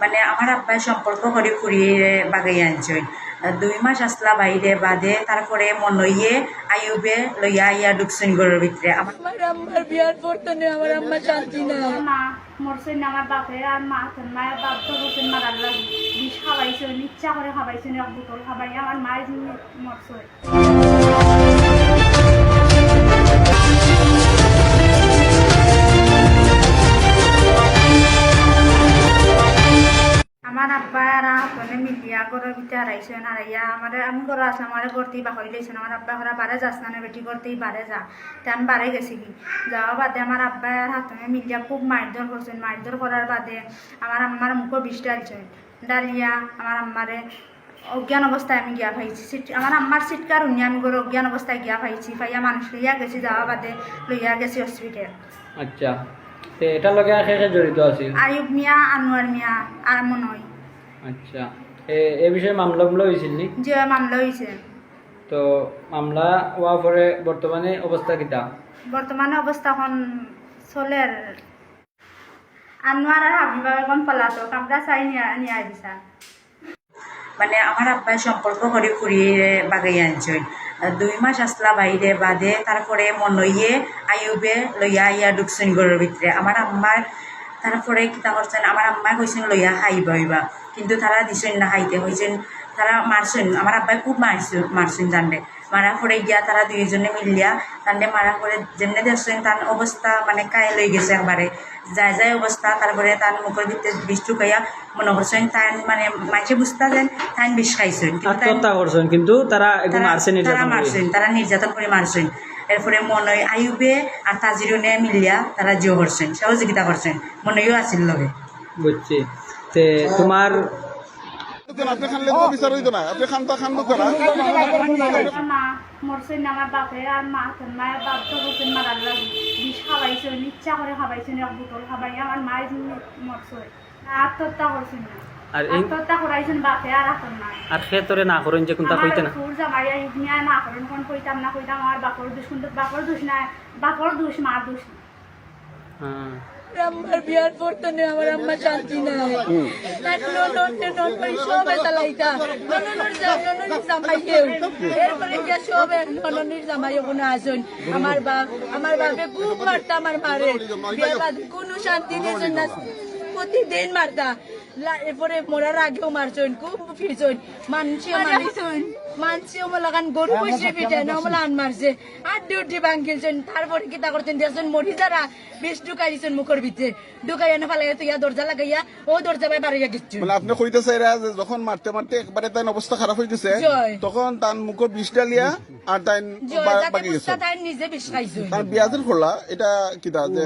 মানে আমার আব্বাই সম্পর্ক করে ফুরিয়ে বাগাই আনছেন 2 মাস আসলা বাইরে বাদে তারপরে মনইয়ে আইয়ুবে লইয়া আইয়া ঢুকছেন ঘরের ভিতরে। আমার আম্মার বিয়ার পরতনে আমার আম্মা শান্তি না। মা মরছেন আমার বাপে আর মা মায়ের বাপ তো বলছেন মারার লাগে বিষ খাওয়াইছেন ইচ্ছা করে খাওয়াইছেন এক বোতল খাবাই আমার মায়ের মরছে। আমার আব্বা আর হাতনে মিলিয়া ঘরের ভিতরে হারাইছেন হারাইয়া আমার আমি ঘর আছে আমার করতেই বাহরি দিয়েছেন আমার আব্বা ঘরা বারে যাস না বেটি করতেই বারে যা তে আমি বারে গেছি কি যাওয়া বাদে আমার আব্বা আর হাতনে মিলিয়া খুব মারধর করছেন মারধর করার বাদে আমার আম্মার মুখে বিষ ডালছেন ডালিয়া আমার আম্মারে অজ্ঞান অবস্থায় আমি গিয়া পাইছি আমার আম্মার সিটকার উনি আমি করে অজ্ঞান অবস্থায় গিয়া পাইছি পাইয়া মানুষ লইয়া গেছি যাওয়া বাদে লইয়া গেছি হসপিটাল। আচ্ছা, এটা লগে আখে জড়িত আছিল আয়ুব মিয়া আনোয়ার মিয়া আর মনে হয়। আচ্ছা, এই বিষয়ে মামলা হয়েছিল নি? যে মামলা হয়েছে। তো মামলা হওয়ার পরে বর্তমানে অবস্থা কিটা? বর্তমানে অবস্থা এখন চলে আনোয়ার আর হাবিবা এখন পলাতক আমরা চাই নিয়ে দিছা। মানে আমার আব্বাই সম্পর্ক করে ফুরিয়ে বাগাই আনছেন 2 মাস আসলা বাইরে বাদে তারপরে মনইয়ে আইয়ুবে লইয়া আইয়া ঢুকছেন ঘরের ভিতরে। আমার আম্মার তারপরে কিতা করছেন আমার আম্মায় কইছেন লইয়া খাইবা হইবা কিন্তু তারা দিছেন না খাইতে হয়েছেন তারা মারছেন আমার আব্বাই খুব মারছেন জানলে মারা পরে গিয়া তারা 2 জনে মিলিয়া তান্ডে মারা পরে যেমনি দেখছেন তার অবস্থা মানে কায়ে লই গেছে একবারে যায় যায় অবস্থা। তারপরে তার মুখের ভিতরে বিষ ঢুকাইয়া মনে করছেন তাই মানে মাঝে বুঝতে দেন তাই বিষ খাইছেন আত্মহত্যা করছেন কিন্তু তারা মারছেন তারা নির্যাতন করে মারছেন। এরপরে মনই আইয়ুবে আর তাজিরুনে মিলিয়া তারা জিও করছেন সহযোগিতা করছেন মনইও আসিল লগে। বুঝছি। তে তোমার আপনি খানলে তো বিচার হইতো না, আপনি খান তো খান তো করা মা মরছেন আমার বাপে আর মায়ের বাপ তো বলছেন মারার লাগে বিষ খাওয়াইছেন ইচ্ছা করে খাওয়াইছেন এক বোতল খাবাই আমার মায়ের মরছে আত্মহত্যা করছেন না আর আত্মহত্যা করাইছেন বাপে আর এখন না আর খেতরে না করেন যে কোনটা কইতে না সুর জামাইয়া ইবনিয়া না করেন কোন কইতাম না কইতাম আমার বাপর দোষ কিন্তু বাপর দোষ না বাপর দোষ মার দোষ না। হ্যাঁ, আমার বিয়ার পরতনে আমার আম্মা শান্তি না। সবে চালাইতা নননের জামাই কেউ এরপরে গিয়া সব নননের জামাই ওখানে আসুন। আমার বাপে খুব মারতা আমার মারে বিয়ার বাদে কোনো শান্তি দিয়েছেন না প্রতিদিন মারতা। এরপরে মরার আগেও মারছেন খুব ফিরছেন মানসিও লাগান গরু বসে পিঠে নমলান মারছে আর ডিউটি ভাঙিলছেন। তারপরে কিতা করছেন দেখছেন মরি যারা বেশ ঢুকাই দিচ্ছেন মুখের ভিতরে ঢুকাইয়া না ফালাইয়া তুইয়া দরজা লাগাইয়া ও দরজা বাই বাড়িয়া গেছে। মানে আপনি কইতেছে যখন মারতে মারতে একবারে তাই অবস্থা খারাপ হয়ে গেছে তখন তার মুখের বিষ ডালিয়া আর তাই বাকি গেছে তাই নিজে বিষ খাইছে তার বিয়াজের খোলা এটা কিতা যে